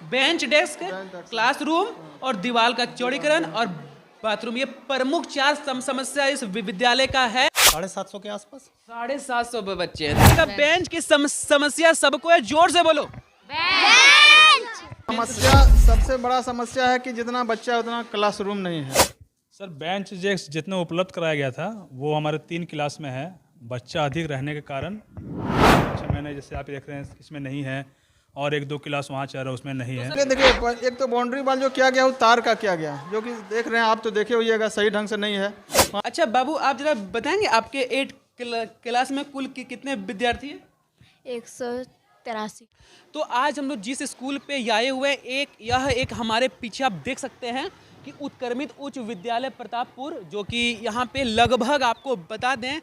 Bench desk, classroom और दीवार का चौड़ीकरण और बाथरूम, ये प्रमुख चार समस्या इस विद्यालय का है। 750 के आसपास 750 बच्चे हैं। बेंच की समस्या सबको है, जोर से बोलो। समस्या सबसे बड़ा समस्या है कि जितना बच्चा है उतना क्लासरूम नहीं है। सर बेंच डेस्क जितना उपलब्ध कराया गया था वो हमारे 3 क्लास में है। बच्चा अधिक रहने के कारण 6 महीने जैसे आप देख रहे हैं इसमें नहीं है, और 1-2 क्लास वहाँ चल रहा है उसमें नहीं है। देखिए, एक तो बाउंड्री वाल जो किया गया वो तार का किया गया, जो कि देख रहे हैं आप, तो देखे होइएगा सही ढंग से नहीं है। अच्छा बाबू, आप जरा बताएंगे आपके 8 क्लास में कुल कितने विद्यार्थी हैं? 183। तो आज हम लोग जिस स्कूल पे आए हुए हैं, यह एक हमारे पीछे आप देख सकते हैं कि उत्क्रमित उच्च विद्यालय प्रतापपुर, जो कि यहाँ पे लगभग आपको बता दें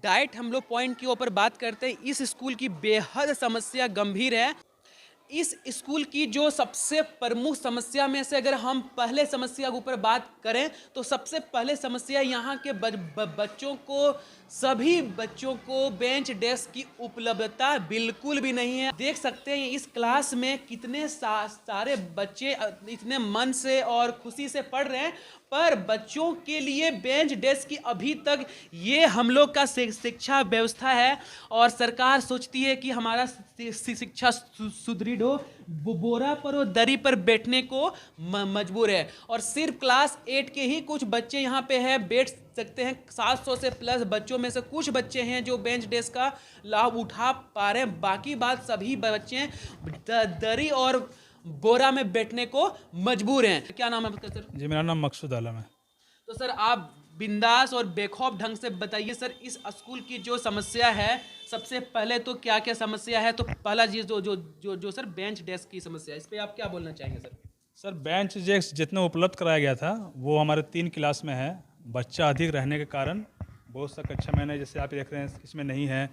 डाइट हम लोग पॉइंट के ऊपर बात करते हैं। इस स्कूल की बेहद समस्या गंभीर है। इस स्कूल की जो सबसे प्रमुख समस्या में से अगर हम पहले समस्या के ऊपर बात करें तो सबसे पहले समस्या यहाँ के बच्चों को, सभी बच्चों को बेंच डेस्क की उपलब्धता बिल्कुल भी नहीं है। देख सकते हैं इस क्लास में कितने सारे बच्चे इतने मन से और खुशी से पढ़ रहे हैं, पर बच्चों के लिए बेंच डेस्क की अभी तक ये हम लोग का शिक्षा व्यवस्था है। और सरकार सोचती है कि हमारा शिक्षा सुदृढ़ हो, बोरा पर और दरी पर बैठने को मजबूर है। और सिर्फ क्लास 8 के ही कुछ बच्चे यहाँ पे हैं, बैठ सकते हैं। 700 से प्लस बच्चों में से कुछ बच्चे हैं जो बेंच डेस्क का लाभ उठा पा रहे हैं। बाकी बात सभी बच्चे दरी और बोरा में बैठने को मजबूर हैं। क्या नाम है आपका सर? जी मेरा नाम मकसूद आलम है। तो सर आप बिंदास और बेखौफ ढंग से बताइए सर, इस स्कूल की जो समस्या है, सबसे पहले तो क्या क्या समस्या है? तो पहला चीज जो सर बेंच डेस्क की समस्या है, इस पे आप क्या बोलना चाहेंगे सर? सर बेंच डेस्क जितना उपलब्ध कराया गया था वो हमारे 3 क्लास में है। बच्चा अधिक रहने के कारण बहुत सा कक्षा महीने जैसे आप देख रहे हैं इसमें नहीं है,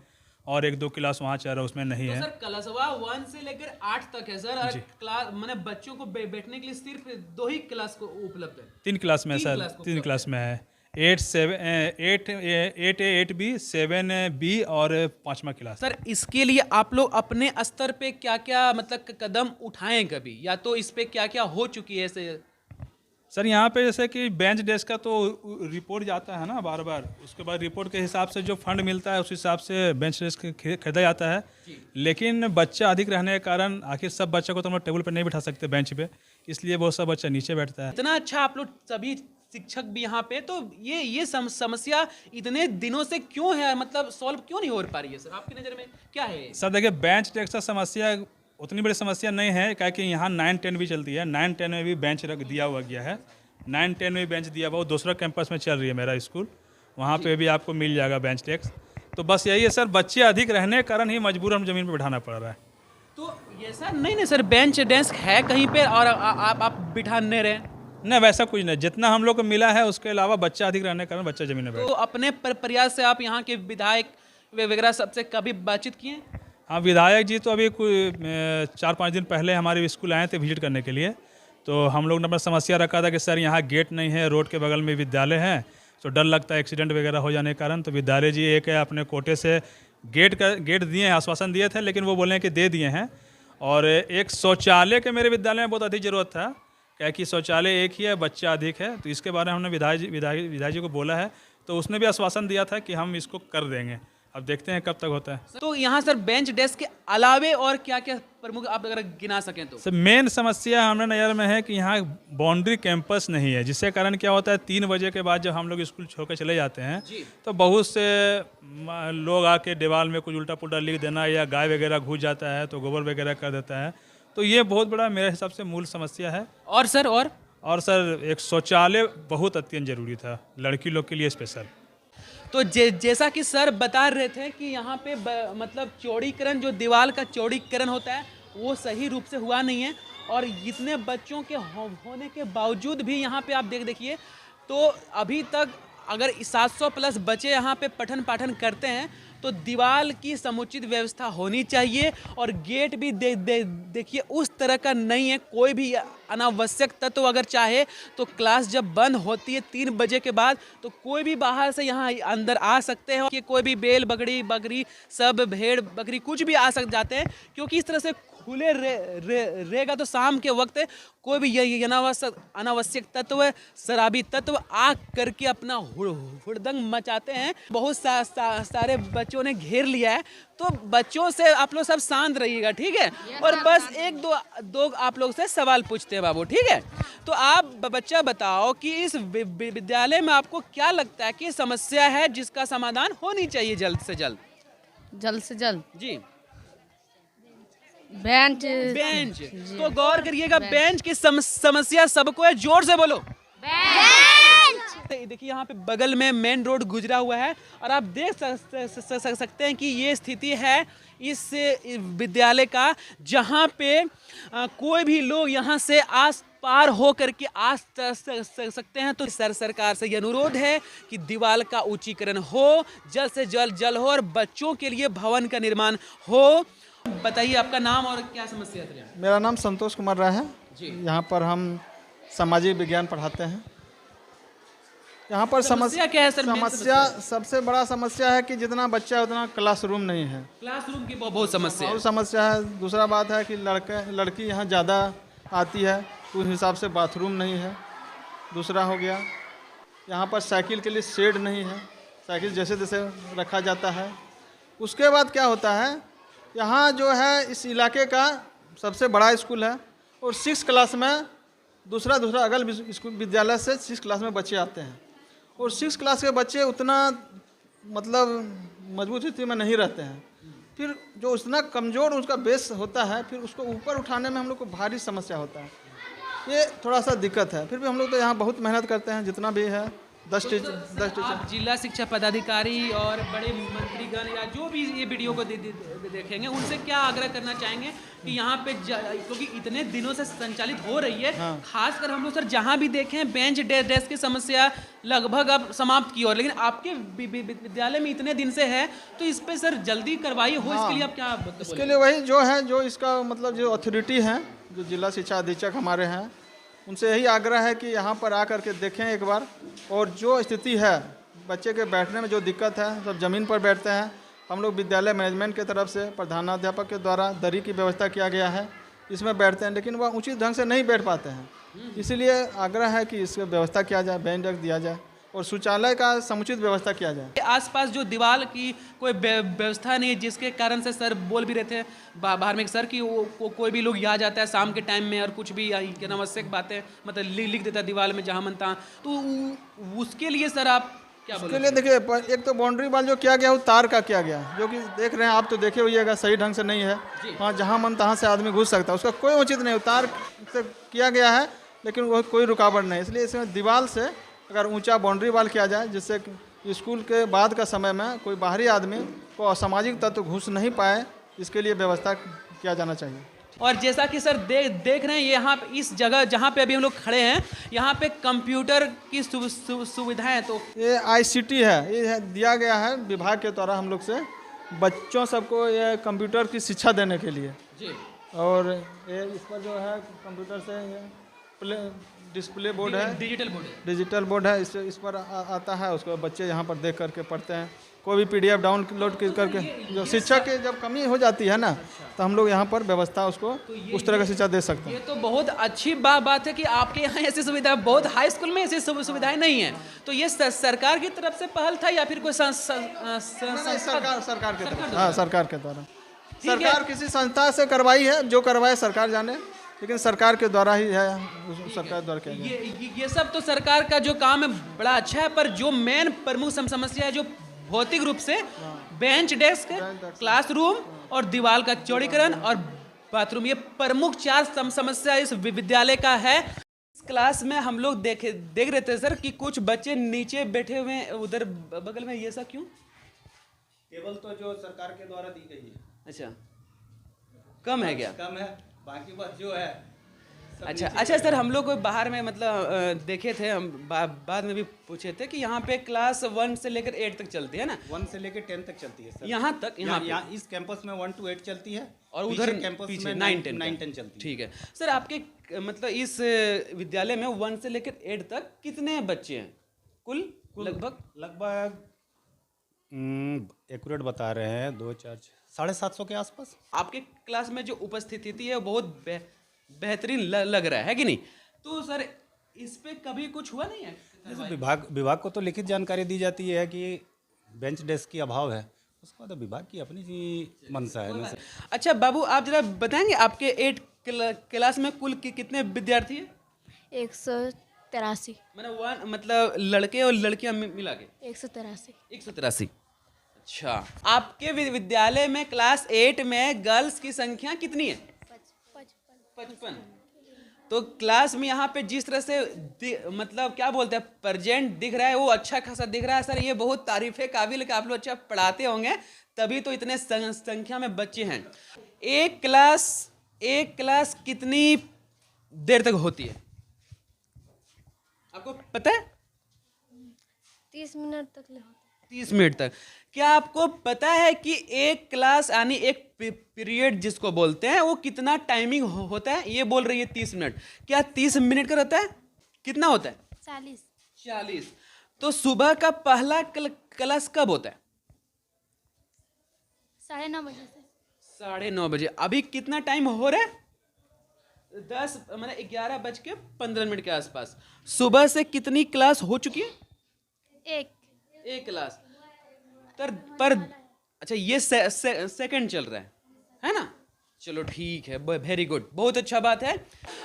और 1-2 क्लास वहाँ चल रहा है उसमें नहीं तो है। सर क्लासवा 1 से लेकर 8 तक है सर, और क्लास मैंने बच्चों को बैठने के लिए सिर्फ 2 ही क्लास को उपलब्ध है। 3 क्लास में सर, 3 क्लास में है। 8A 8B 7B और 5वां क्लास। सर इसके लिए आप लोग अपने स्तर पे क्या क्या मतलब कदम उठाएं कभी, या तो इस पे क्या क्या हो चुकी है? सर यहाँ पे जैसे कि बेंच डेस्क का तो रिपोर्ट जाता है ना बार बार, उसके बाद रिपोर्ट के हिसाब से जो फंड मिलता है उस हिसाब से बेंच डेस्क खरीदा जाता है। लेकिन बच्चा अधिक रहने के कारण आखिर सब बच्चों को तो हम लोग टेबल पर नहीं बिठा सकते बेंच पे, इसलिए बहुत सा बच्चा नीचे बैठता है। इतना अच्छा आप लोग सभी शिक्षक भी यहाँ पे, तो ये समस्या इतने दिनों से क्यों है, मतलब सॉल्व क्यों नहीं हो पा रही है सर? आपकी नज़र में क्या है? सर देखिए बेंच डेस्क का समस्या उतनी बड़ी समस्या नहीं है, क्या कि यहाँ 9-10 भी चलती है। 9-10 में भी बेंच रख दिया हुआ गया है। 9-10 में भी बेंच दिया हुआ, दूसरा कैंपस में चल रही है मेरा स्कूल, वहाँ पे भी आपको मिल जाएगा बेंच डेस्क। तो बस यही है सर, बच्चे अधिक रहने के कारण ही मजबूर हम ज़मीन पर बैठाना पड़ रहा है। तो ये सर नहीं सर, बेंच डेस्क है कहीं पे और आप बिठा नहीं रहे? नहीं वैसा कुछ नहीं, जितना हम लोग को मिला है उसके अलावा बच्चा अधिक रहने के कारण बच्चा ज़मीन में बैठा। तो अपने प्रयास से आप यहाँ के विधायक वगैरह सबसे कभी बातचीत किए? हाँ विधायक जी तो अभी कोई 4-5 दिन पहले हमारे स्कूल आए थे विजिट करने के लिए। तो हम लोग ने अपना समस्या रखा था कि सर यहाँ गेट नहीं है, रोड के बगल में विद्यालय है, तो डर लगता है एक्सीडेंट वगैरह हो जाने के कारण। तो विद्यालय जी एक है अपने कोटे से गेट दिए हैं, आश्वासन दिए थे, लेकिन वो बोले हैं कि दे दिए हैं। और एक शौचालय के मेरे विद्यालय में बहुत अधिक ज़रूरत था, क्या कि शौचालय एक ही है, बच्चा अधिक है। तो इसके बारे में हमने विधायक जी को बोला है, तो उसने भी आश्वासन दिया था कि हम इसको कर देंगे। अब देखते हैं कब तक होता है। तो यहाँ सर बेंच डेस्क के अलावे और क्या क्या प्रमुख आप अगर गिना सकें तो? सर मेन समस्या हमारे नज़र में है कि यहाँ बाउंड्री कैंपस नहीं है, जिसके कारण क्या होता है 3 बजे के बाद जब हम लोग स्कूल छोड़ कर चले जाते हैं तो बहुत से लोग आके दीवार में कुछ उल्टा पुल्टा लिख देना, या गाय वगैरह घुस जाता है तो गोबर वगैरह कर देता है। तो ये बहुत बड़ा मेरे हिसाब से मूल समस्या है। और सर एक शौचालय बहुत अत्यंत जरूरी था लड़की लोग के लिए स्पेशल। तो जैसा कि सर बता रहे थे कि यहाँ पे मतलब चौड़ीकरण, जो दीवार का चौड़ीकरण होता है वो सही रूप से हुआ नहीं है। और इतने बच्चों के होने के बावजूद भी यहाँ पे आप देखिए तो अभी तक अगर 700 प्लस बच्चे यहाँ पे पठन पाठन करते हैं तो दीवार की समुचित व्यवस्था होनी चाहिए। और गेट भी देखिए उस तरह का नहीं है। कोई भी अनावश्यक तत्व अगर चाहे तो क्लास जब बंद होती है 3 बजे के बाद तो कोई भी बाहर से यहाँ अंदर आ सकते हैं कि कोई भी बेल बकरी सब भेड़ बकरी कुछ भी आ जाते हैं, क्योंकि इस तरह से खुले रहेगा तो शाम के वक्त कोई भी ये अनावश्यक तत्व, शराबी तत्व आग करके अपना हुड़दंग मचाते हैं। बहुत सारे बच्चों ने घेर लिया है, तो बच्चों से आप लोग सब शांत रहिएगा, ठीक है। और बस एक दो आप लोग से सवाल पूछते हैं बाबू, ठीक है। तो आप बच्चा बताओ कि इस विद्यालय में आपको क्या लगता है कि समस्या है जिसका समाधान होनी चाहिए जल्द से जल्द? जल्द से जल्द जी, बेंच बेंच। तो गौर करिएगा, बेंच की समस्या सबको है, जोर से बोलो देखिए यहाँ पे बगल में मेन रोड गुजरा हुआ है और आप देख सकते हैं कि ये स्थिति है इस विद्यालय का, जहाँ पे कोई भी लोग यहाँ से आस पार हो करके आ सकते हैं। तो सरकार से ये अनुरोध है कि दीवार का ऊंचीकरण हो, जल्द से जल्द हो और बच्चों के लिए भवन का निर्माण हो। बताइए आपका नाम और क्या समस्या है? मेरा नाम संतोष कुमार राय है जी। यहाँ पर हम सामाजिक विज्ञान पढ़ाते हैं। यहाँ पर समस्या क्या है सर? समस्या सबसे बड़ा समस्या है कि जितना बच्चा है उतना क्लासरूम नहीं है। क्लासरूम की बहुत समस्या है। बहुत समस्या है। दूसरा बात है कि लड़की यहाँ ज़्यादा आती है, तो उस हिसाब से बाथरूम नहीं है। दूसरा हो गया यहाँ पर साइकिल के लिए शेड नहीं है, साइकिल जैसे तैसे रखा जाता है। उसके बाद क्या होता है, यहाँ जो है इस इलाके का सबसे बड़ा स्कूल है और 6 क्लास में दूसरा अगल स्कूल विद्यालय से 6 क्लास में बच्चे आते हैं और 6 क्लास के बच्चे उतना मतलब मजबूत स्थिति में नहीं रहते हैं। फिर जो उतना कमज़ोर उसका बेस होता है, फिर उसको ऊपर उठाने में हम लोग को भारी समस्या होता है। ये थोड़ा सा दिक्कत है। फिर भी हम लोग तो यहाँ बहुत मेहनत करते हैं, जितना भी है 10 टीचर। आप जिला शिक्षा पदाधिकारी और बड़े मंत्रीगण या जो भी ये वीडियो को देखेंगे उनसे क्या आग्रह करना चाहेंगे कि यहाँ पे क्योंकि इतने दिनों से संचालित हो रही है, हाँ। खासकर हम लोग सर जहाँ भी देखें बेंच डेस्क की समस्या लगभग अब समाप्त की, और लेकिन आपके विद्यालय में इतने दिन से है, तो इस पे सर जल्दी कार्रवाई हो, इसके लिए आप क्या इसके लिए वही जो है, जो इसका मतलब जो अथॉरिटी है, जो जिला शिक्षा अधीक्षक हमारे हैं, उनसे यही आग्रह है कि यहाँ पर आकर के देखें एक बार, और जो स्थिति है बच्चे के बैठने में जो दिक्कत है, सब ज़मीन पर बैठते हैं। हम लोग विद्यालय मैनेजमेंट की तरफ से प्रधानाध्यापक के द्वारा दरी की व्यवस्था किया गया है, इसमें बैठते हैं, लेकिन वह उचित ढंग से नहीं बैठ पाते हैं। इसीलिए आग्रह है कि इसकी व्यवस्था किया जाए, बेंच डेस्क दिया जाए और शौचालय का समुचित व्यवस्था किया जाए। आसपास जो दीवार की कोई व्यवस्था नहीं है, जिसके कारण से सर बोल भी रहे थे बाहर में सर कि कोई भी लोग आ जाता है शाम के टाइम में और कुछ भी अनावश्यक बातें मतलब लिख देता है दीवार में जहाँ मन तहाँ, तो उसके लिए सर आप क्या उसके लिए देखिए, एक तो बाउंड्री वाल जो किया गया वो तार का किया गया, जो कि देख रहे हैं आप, तो देखे होइएगा सही ढंग से नहीं है। वहाँ जहाँ मन तहाँ से आदमी घुस सकता है, उसका कोई उचित नहीं। तार से किया गया है लेकिन वह कोई रुकावट नहीं, इसलिए इसमें दीवार से अगर ऊंचा बाउंड्री वाल किया जाए, जिससे स्कूल के बाद का समय में कोई बाहरी आदमी को असामाजिक तत्व घुस नहीं पाए, इसके लिए व्यवस्था किया जाना चाहिए। और जैसा कि सर देख रहे हैं यहाँ इस जगह जहाँ पे अभी हम लोग खड़े हैं, यहाँ पे कंप्यूटर की सुविधाएं, तो ये ICT है, ये दिया गया है विभाग के द्वारा हम लोग से बच्चों सबको ये कंप्यूटर की शिक्षा देने के लिए जी। और ये इस पर जो है कंप्यूटर से ये डिस्प्ले बोर्ड है, डिजिटल बोर्ड है, इस पर आता है, उसको बच्चे यहाँ पर देख करके पढ़ते हैं। कोई भी PDF डाउनलोड करके, जो शिक्षक की जब कमी हो जाती है ना, तो हम लोग यहाँ पर व्यवस्था उसको उस तरह का शिक्षा दे सकते हैं। ये तो बहुत अच्छी बात है कि आपके यहाँ ऐसी सुविधा, बहुत हाई स्कूल में ऐसी सुविधाएं नहीं है, तो ये सरकार की तरफ से पहल था या फिर कोई सरकार के तरफ? हाँ, सरकार के द्वारा। सरकार किसी संस्था से करवाई है, जो करवाए सरकार जाने, लेकिन सरकार के द्वारा ही है, सरकार द्वारा किया गया। ये सब तो सरकार का जो काम है बड़ा अच्छा है, पर जो मेन प्रमुख समस्या है जो भौतिक रूप से बेंच डेस्क, क्लासरूम और दीवार का चौड़ीकरण और बाथरूम, ये प्रमुख 4 समस्या इस विद्यालय का है। इस क्लास में हम लोग देख रहे थे सर कि कुछ बच्चे नीचे बैठे हुए हैं उधर बगल में, ये सब क्यों? टेबल तो जो सरकार के द्वारा दी गई है। अच्छा, कम है क्या? कम है, बाकी बस जो है। अच्छा सर, हम लोग बाहर में मतलब देखे थे, हम बाद में भी पूछे थे कि यहाँ पे क्लास 1 से लेकर 8 तक चलती है ना? 1 से लेकर 10 तक चलती है सर। यहाँ तक? यहाँ इस कैंपस में 1 to 8 चलती है और उधर कैंपस पीछे में 9-10 चलती है। ठीक है सर। आपके मतलब इस विद्यालय में 1 से लेकर 8 तक कितने बच्चे हैं कुल? लगभग एक्यूरेट बता रहे हैं 2, 4, 750 के आसपास। आपके क्लास में जो उपस्थिति है वो बहुत बेहतरीन लग रहा है कि नहीं? तो सर इस पे कभी कुछ हुआ नहीं है? जैसे विभाग को तो लिखित जानकारी दी जाती है कि बेंच डेस्क की अभाव है, उसके बाद विभाग की अपनी जी मंशा है ना। अच्छा बाबू, आप जरा बताएंगे आपके 8 क्लास में कुल कितने विद्यार्थी हैं? 183 मतलब लड़के और लड़कियां मिला के 183 183। अच्छा, आपके विद्यालय में क्लास 8 में गर्ल्स की संख्या कितनी है? 55। तो क्लास में यहाँ पे जिस तरह से मतलब क्या बोलते हैं प्रेजेंट दिख रहा है वो अच्छा खासा दिख रहा है सर। ये बहुत तारीफ़े काबिल कि आप लोग अच्छा पढ़ाते होंगे तभी तो इतने संख्या में बच्चे हैं। एक क्लास कितनी देर तक होती है आपको पता है? 30 मिनट तक ले होता 30 मिनट तक। क्या आपको पता है कि एक क्लास यानी एक पीरियड जिसको बोलते हैं वो कितना टाइमिंग होता है? ये बोल रही है 30 मिनट, क्या 30 मिनट का रहता है? कितना होता है? 40। तो सुबह का पहला क्लास कब होता है? 9:30 बजे से 9:30 बजे। अभी कितना टाइम हो रहा है? 10 मतलब 11:15 के आसपास। सुबह से कितनी क्लास हो चुकी है? एक क्लास पर अच्छा ये सेकंड चल रहा है ना? चलो ठीक है, वेरी गुड, बहुत अच्छा बात है।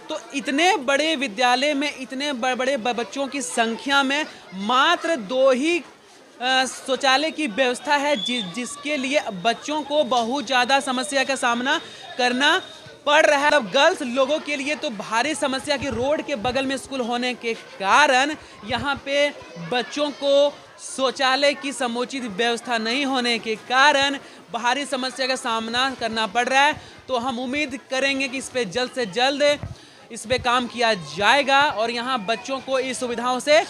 तो इतने बड़े विद्यालय में इतने बड़े बच्चों की संख्या में मात्र 2 ही शौचालय की व्यवस्था है जिसके लिए बच्चों को बहुत ज़्यादा समस्या का सामना करना पड़ रहा है। अब गर्ल्स लोगों के लिए तो भारी समस्या की रोड के बगल में स्कूल होने के कारण यहाँ पे बच्चों को शौचालय की समुचित व्यवस्था नहीं होने के कारण भारी समस्या का सामना करना पड़ रहा है। तो हम उम्मीद करेंगे कि इस पे जल्द से जल्द इस पे काम किया जाएगा और यहाँ बच्चों को इस सुविधाओं से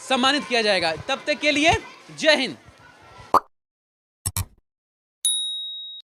सम्मानित किया जाएगा। तब तक के लिए जय हिंद।